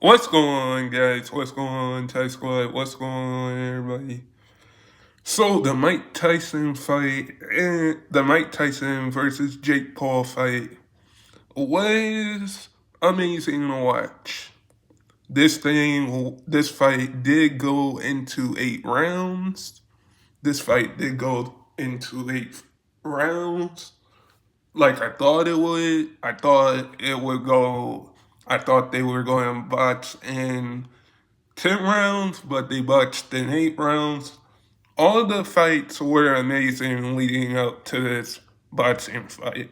What's going on, guys? What's going on, Ty Squad? What's going on, everybody? So the Mike Tyson fight and the Mike Tyson versus Jake Paul fight was amazing to watch. This fight did go into 8 rounds. This fight did go into 8 rounds, like I thought it would. I thought it would go. I thought they were going to box in 10 rounds, but they boxed in 8 rounds. All of the fights were amazing leading up to this boxing fight.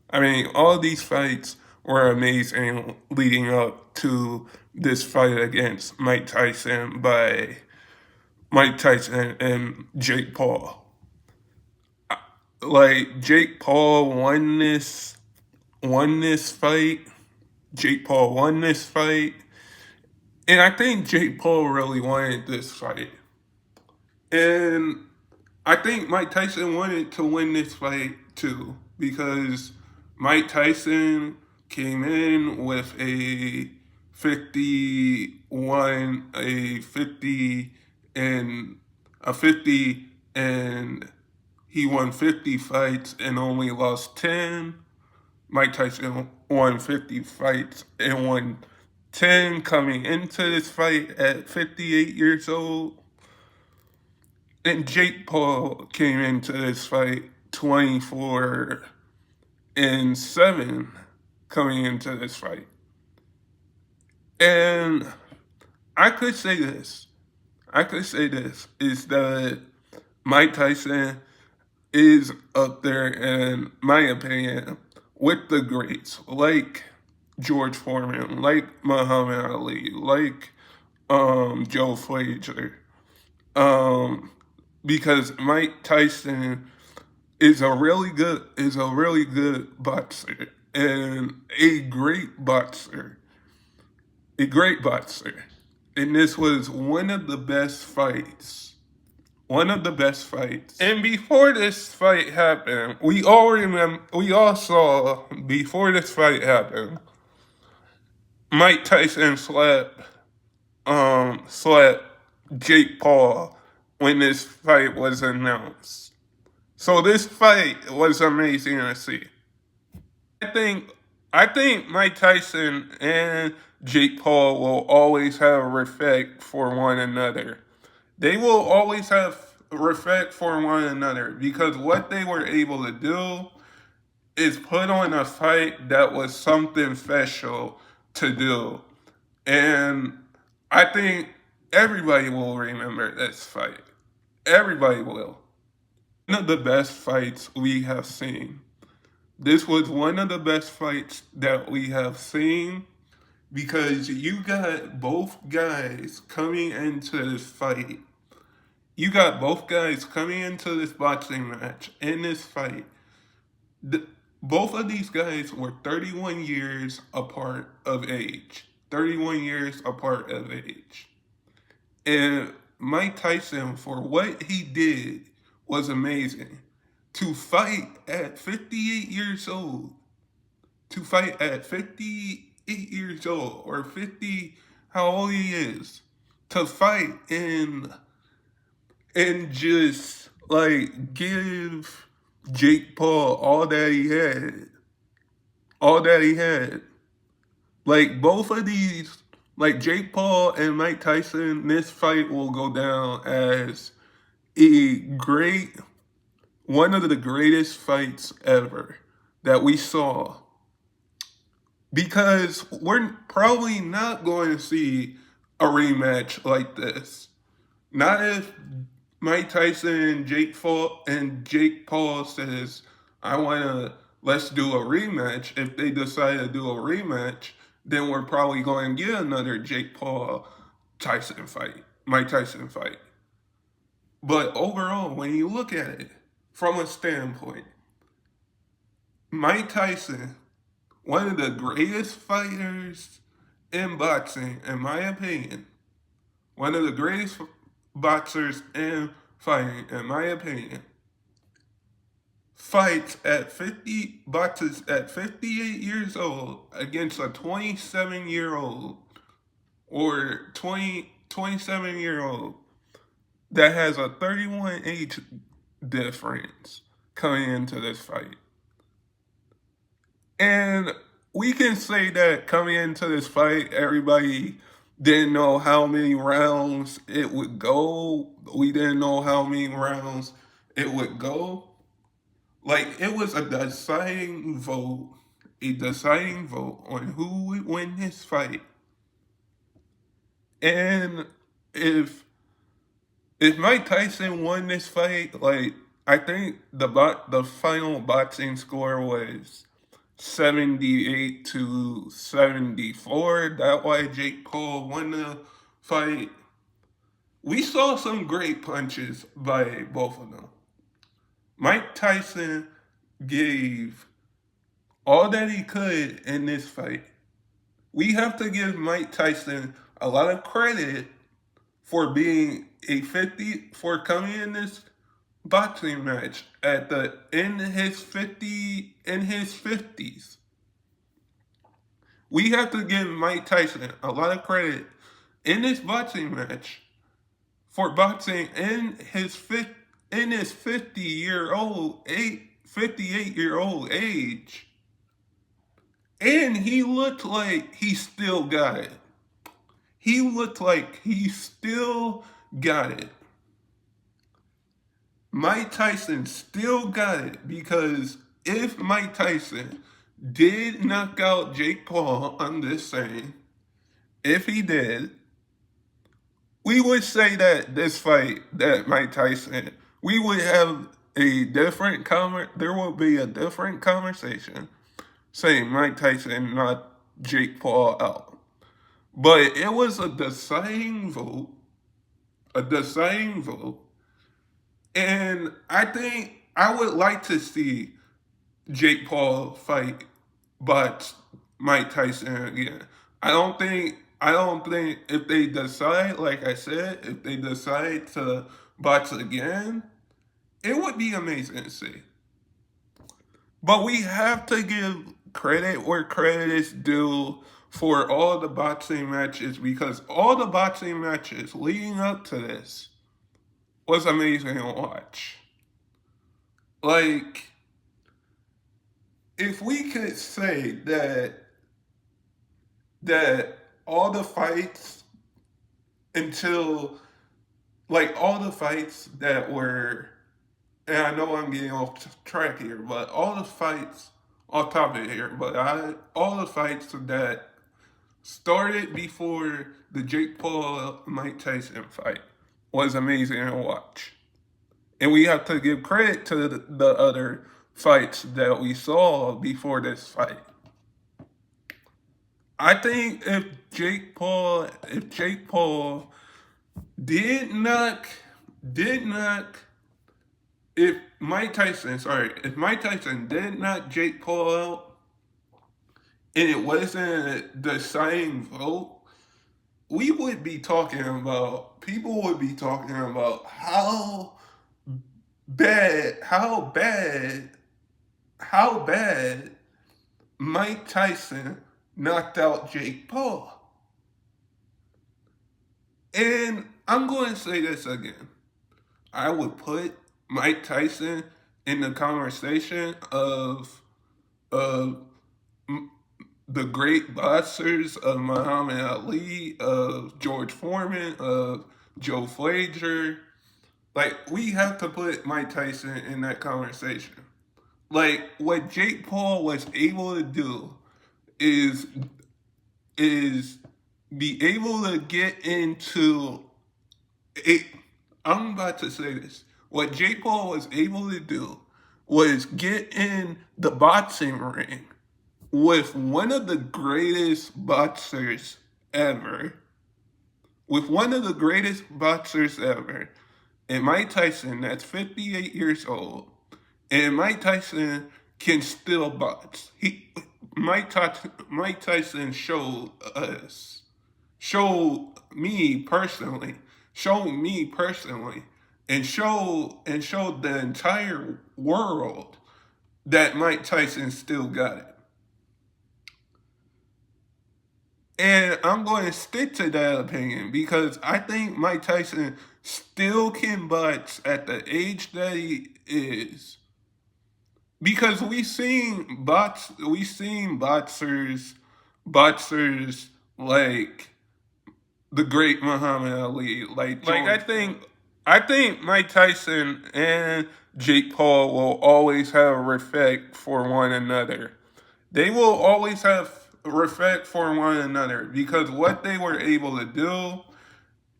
I mean, all of these fights were amazing leading up to this fight against Mike Tyson and Jake Paul. Like Jake Paul won this fight. Jake Paul won this fight. And I think Jake Paul really wanted this fight. And I think Mike Tyson wanted to win this fight too, because Mike Tyson came in with a 51, a 50 and a 50, and he won 50 fights and only lost 10. Mike Tyson won 50 fights and won 10 coming into this fight at 58 years old. And Jake Paul came into this fight 24-7 coming into this fight. And I could say this. Is that Mike Tyson is up there, in my opinion, with the greats, like George Foreman, like Muhammad Ali, like Joe Frazier. Because Mike Tyson is a really good boxer and a great boxer. And this was one of the best fights. And before this fight happened, we all saw before this fight happened, Mike Tyson slapped Jake Paul when this fight was announced. So this fight was amazing to see. I think I think Mike Tyson and Jake Paul will always have respect for one another. They will always have respect for one another because what they were able to do is put on a fight that was something special to do. And I think everybody will remember this fight. Everybody will. One of the best fights we have seen. This was one of the best fights that we have seen because you got both guys coming into this fight. You got both guys coming into this boxing match in this fight. The, both of these guys were 31 years apart of age. 31 years apart of age. And Mike Tyson, for what he did, was amazing. To fight at 58 years old, or 50, how old he is, to fight and just like give Jake Paul all that he had. Like both of these, like Jake Paul and Mike Tyson, this fight will go down as a great, one of the greatest fights ever that we saw. Because we're probably not going to see a rematch like this. Not if Mike Tyson and Jake Paul says, let's do a rematch. If they decide to do a rematch, then we're probably going to get another Jake Paul Mike Tyson fight. But overall, when you look at it from a standpoint, Mike Tyson, one of the greatest fighters in boxing, in my opinion, one of the greatest boxers in fighting, in my opinion, boxes at 58 years old against a 27-year-old or 27-year-old that has a 31 age difference coming into this fight. And we can say that coming into this fight, everybody didn't know how many rounds it would go. We didn't know how many rounds it would go. Like, it was a deciding vote on who would win this fight. And if if Mike Tyson won this fight, like, I think the final boxing score was 78-74. That why Jake Paul won the fight. We saw some great punches by both of them. Mike Tyson gave all that he could in this fight. We have to give Mike Tyson a lot of credit for being for coming in this boxing match in his 50s. We have to give Mike Tyson a lot of credit in this boxing match for boxing in his 58-year-old age. And he looked like he still got it. He looked like he still got it. Mike Tyson still got it, because if Mike Tyson did knock out Jake Paul, I'm just saying, if he did, we would say that this fight, that Mike Tyson, we would have there will be a different conversation saying Mike Tyson knocked Jake Paul out. But it was a deciding vote, a deciding vote. And I think I would like to see Jake Paul fight but Mike Tyson again. I don't think if they decide, like I said, if they decide to box again, it would be amazing to see. But we have to give credit where credit is due for all the boxing matches, because all the boxing matches leading up to this was amazing to watch. Like, if we could say that all the fights until all the fights that were, and I know I'm getting off track here, but all the fights off topic here, but all the fights that started before the Jake Paul Mike Tyson fight was amazing to watch. And we have to give credit to the other fights that we saw before this fight. I think if Jake Paul did not, if Mike Tyson did not Jake Paul out, and it wasn't a deciding vote, people would be talking about how bad Mike Tyson knocked out Jake Paul. And I'm going to say this again. I would put Mike Tyson in the conversation of the great boxers, of Muhammad Ali, of George Foreman, of Joe Frazier. Like, we have to put Mike Tyson in that conversation. Like, what Jake Paul was able to do is be able to get into it. I'm about to say this. What Jake Paul was able to do was get in the boxing ring with one of the greatest boxers ever. With one of the greatest boxers ever. And Mike Tyson, that's 58 years old. And Mike Tyson can still box. Mike Tyson showed me personally, and showed the entire world that Mike Tyson still got it. And I'm going to stick to that opinion because I think Mike Tyson still can box at the age that he is. Because we seen boxers like the great Muhammad Ali, like I think Mike Tyson and Jake Paul will always have respect for one another. They will always have respect for one another because what they were able to do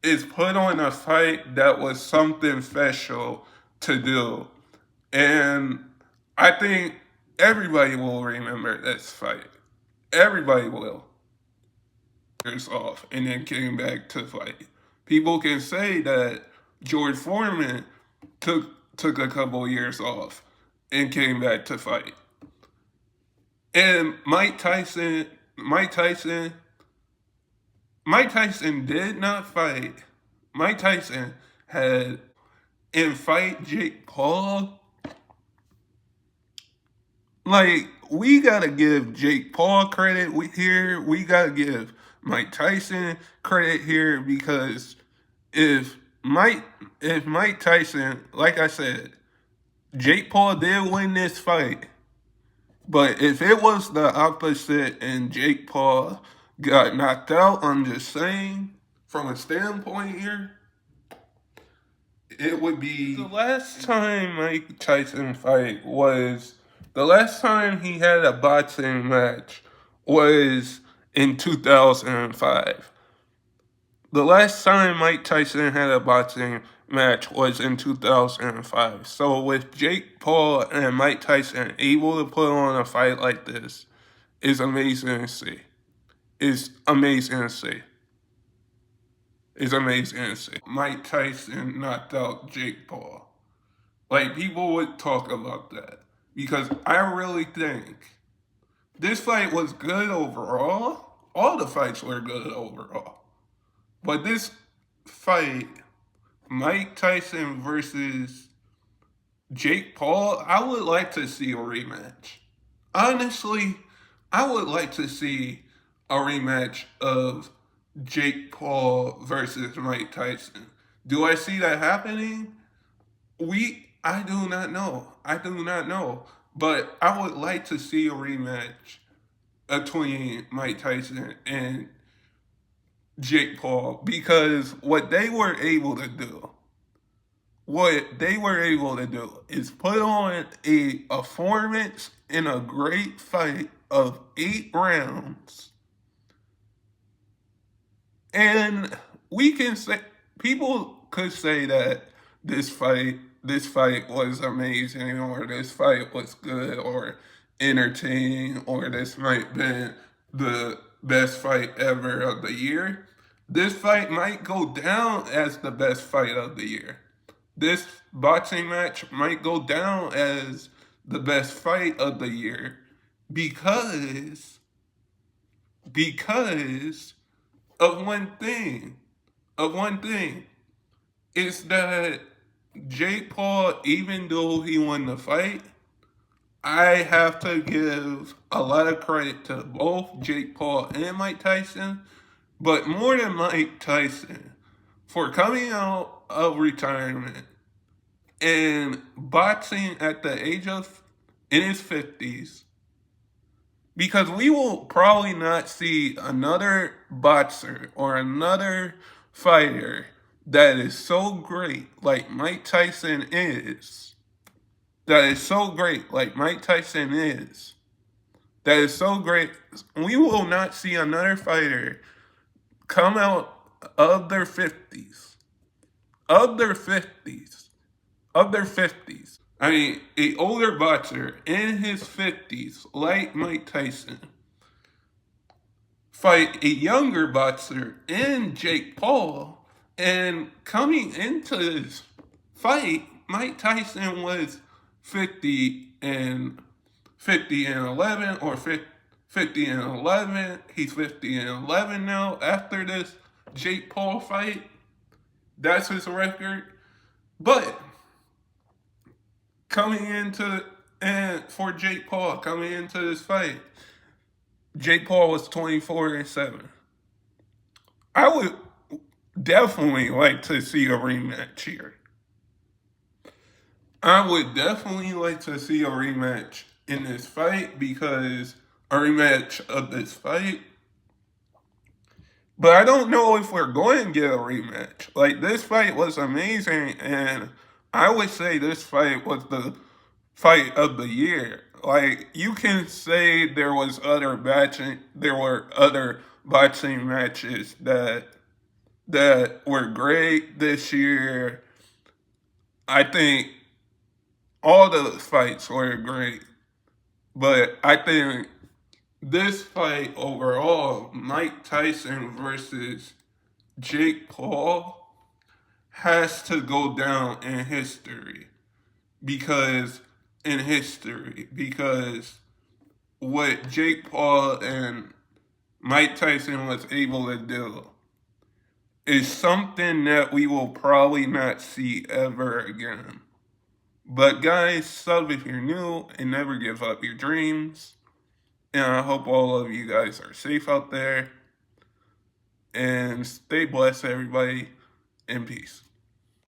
is put on a fight that was something special to do. And I think everybody will remember this fight. Everybody will. Years off and then came back to fight. People can say that George Foreman took a couple years off and came back to fight. And Mike Tyson did not fight. Mike Tyson had in fight Jake Paul. Like, we gotta give Jake Paul credit here. We gotta give Mike Tyson credit here because if Mike if Mike Tyson, like I said, Jake Paul did win this fight, but if it was the opposite and Jake Paul got knocked out, I'm just saying, from a standpoint here, it would be the last time Mike Tyson fight was the last time he had a boxing match was in 2005. The last time Mike Tyson had a boxing match was in 2005. So with Jake Paul and Mike Tyson able to put on a fight like this is amazing to see. It's amazing to see. It's amazing to see. Mike Tyson knocked out Jake Paul. Like, people would talk about that because I really think this fight was good overall. All the fights were good overall. But this fight, Mike Tyson versus Jake Paul, I would like to see a rematch. Honestly, I would like to see a rematch of Jake Paul versus Mike Tyson. Do I see that happening? I do not know. I do not know. But I would like to see a rematch between Mike Tyson and Jake Paul because what they were able to do is put on a performance in a great fight of 8 rounds. And we can say people could say that this fight was amazing or this fight was good or entertaining or this might have been the best fight ever of the year. This fight might go down as the best fight of the year. This boxing match might go down as the best fight of the year because because of one thing. Of one thing. It's that Jake Paul, even though he won the fight, I have to give a lot of credit to both Jake Paul and Mike Tyson, but more than Mike Tyson, for coming out of retirement and boxing at the age of in his 50s. Because we will probably not see another boxer or another fighter that is so great like Mike Tyson is. That is so great like Mike Tyson is. That is so great. We will not see another fighter come out of their 50s. Of their 50s. Of their 50s. I mean, a older boxer in his 50s, like Mike Tyson, fight a younger boxer in Jake Paul, and coming into this fight, Mike Tyson was 50 and 11 or 50 and 11. He's 50 and 11 now after this Jake Paul fight. That's his record. But coming into and for Jake Paul coming into this fight, Jake Paul was 24 and 7. I would definitely like to see a rematch here. I would definitely like to see a rematch in this fight because a rematch of this fight. But I don't know if we're going to get a rematch. Like, this fight was amazing, and I would say this fight was the fight of the year. Like, you can say there were other boxing matches that were great this year. I think all the fights were great, but I think this fight overall, Mike Tyson versus Jake Paul, has to go down in history because what Jake Paul and Mike Tyson was able to do is something that we will probably not see ever again. But guys, sub if you're new and never give up your dreams. And I hope all of you guys are safe out there. And stay blessed, everybody, and peace.